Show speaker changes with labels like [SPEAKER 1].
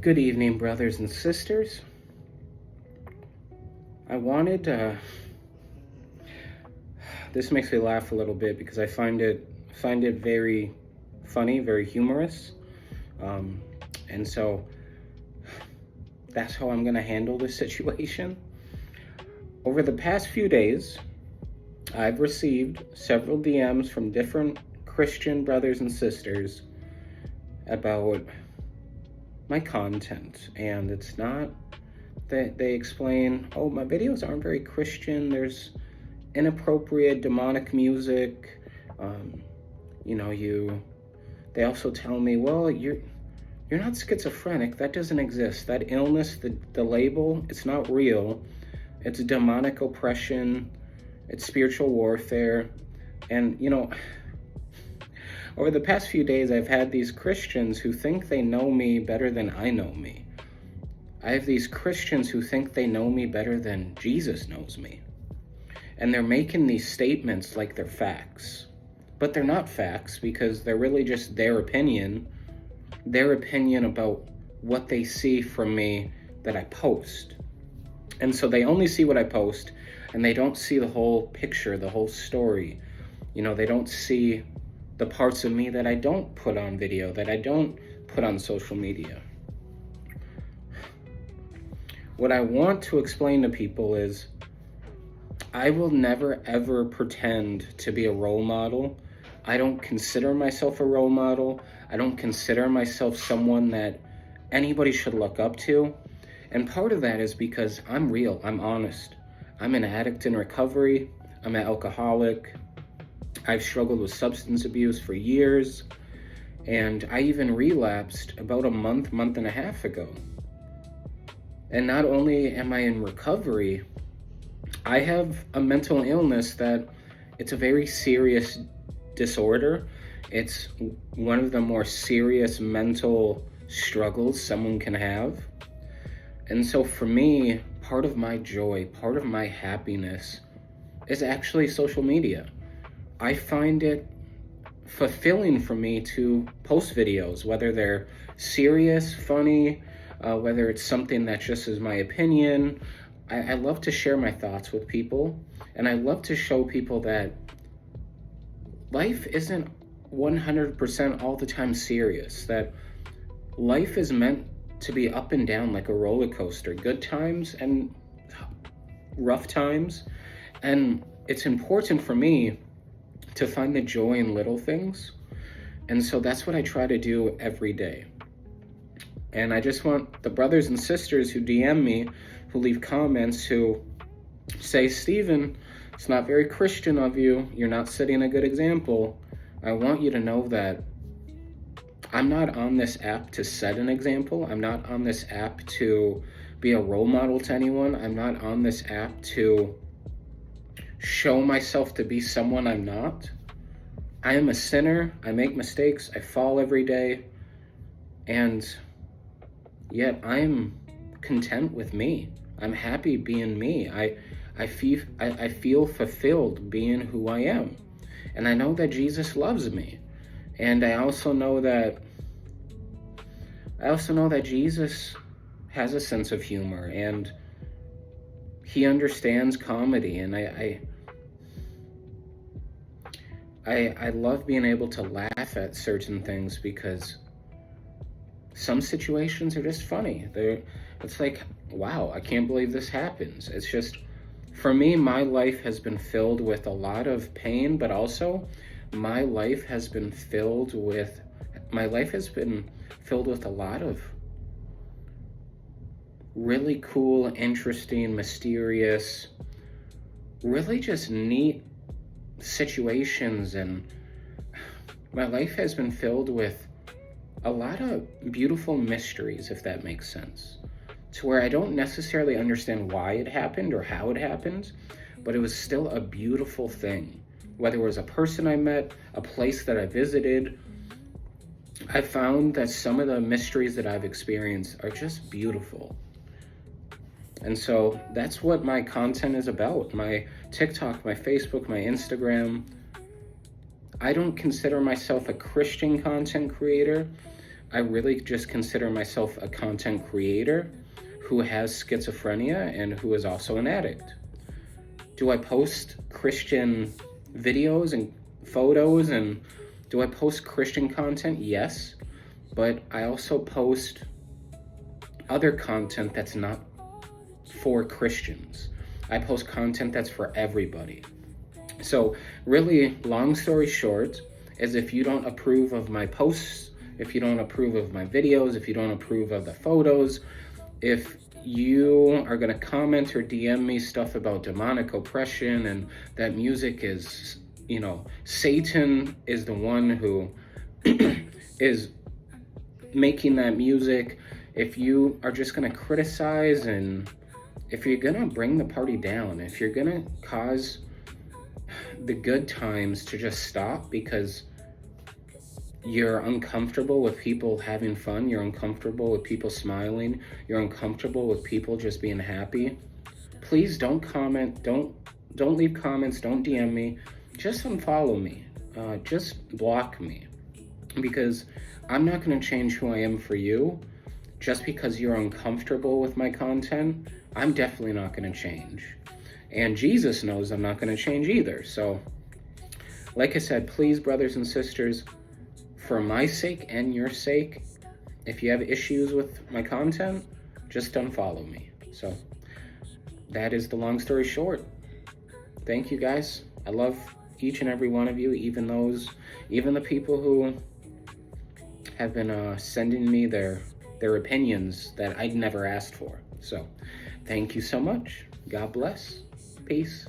[SPEAKER 1] Good evening, brothers and sisters. I wanted this makes me laugh a little bit because I find it very funny, very humorous, and so that's how I'm gonna handle this situation. Over the past few days, I've received several DMs from different Christian brothers and sisters about my content, and it's not that they explain, oh, my videos aren't very Christian, there's inappropriate demonic music. They also tell me, well, you're not schizophrenic, that doesn't exist, that illness, the label, it's not real, it's demonic oppression, it's spiritual warfare. And over the past few days, I've had these Christians who think they know me better than I know me. I have these Christians who think they know me better than Jesus knows me. And they're making these statements like they're facts. But they're not facts because they're really just their opinion about what they see from me that I post. And so they only see what I post, and they don't see the whole picture, the whole story. They don't see the parts of me that I don't put on video, that I don't put on social media. What I want to explain to people is I will never ever pretend to be a role model. I don't consider myself a role model. I don't consider myself someone that anybody should look up to. And part of that is because I'm real, I'm honest. I'm an addict in recovery. I'm an alcoholic. I've struggled with substance abuse for years, and I even relapsed about a month and a half ago. And not only am I in recovery, I have a mental illness that it's a very serious disorder. It's one of the more serious mental struggles someone can have. And so for me, part of my joy, part of my happiness is actually social media. I find it fulfilling for me to post videos, whether they're serious, funny, whether it's something that just is my opinion. I love to share my thoughts with people, and I love to show people that life isn't 100% all the time serious, that life is meant to be up and down like a roller coaster, good times and rough times. And it's important for me to find the joy in little things. And so that's what I try to do every day. And I just want the brothers and sisters who DM me, who leave comments, who say, Stephen, it's not very Christian of you. You're not setting a good example. I want you to know that I'm not on this app to set an example. I'm not on this app to be a role model to anyone. I'm not on this app to show myself to be someone I'm not. I am a sinner. I make mistakes. I fall every day. And yet I'm content with me. I'm happy being me. I feel fulfilled being who I am. And I know that Jesus loves me. And I also know that Jesus has a sense of humor, and he understands comedy, and I love being able to laugh at certain things because some situations are just funny. It's like, wow, I can't believe this happens. It's just, for me, my life has been filled with a lot of pain, but also my life has been filled with a lot of really cool, interesting, mysterious, really just neat situations. And my life has been filled with a lot of beautiful mysteries, if that makes sense, to where I don't necessarily understand why it happened or how it happened, but it was still a beautiful thing. Whether it was a person I met, a place that I visited, I found that some of the mysteries that I've experienced are just beautiful. And so that's what my content is about. My TikTok, my Facebook, my Instagram. I don't consider myself a Christian content creator, I really just consider myself a content creator who has schizophrenia and who is also an addict. Do I post Christian videos and photos, and do I post Christian content? Yes, but I also post other content that's not for Christians. I post content that's for everybody. So really, long story short, is if you don't approve of my posts, if you don't approve of my videos, if you don't approve of the photos, if you are going to comment or DM me stuff about demonic oppression and that music is, Satan is the one who is making that music, if you are just going to criticize, and if you're going to bring the party down, if you're going to cause the good times to just stop because you're uncomfortable with people having fun, you're uncomfortable with people smiling, you're uncomfortable with people just being happy, please don't comment, don't leave comments, don't DM me, just unfollow me, just block me, because I'm not going to change who I am for you. Just because you're uncomfortable with my content, I'm definitely not going to change. And Jesus knows I'm not going to change either. So, like I said, please, brothers and sisters, for my sake and your sake, if you have issues with my content, just unfollow me. So, that is the long story short. Thank you, guys. I love each and every one of you, even the people who have been sending me their opinions that I'd never asked for. So, thank you so much. God bless. Peace.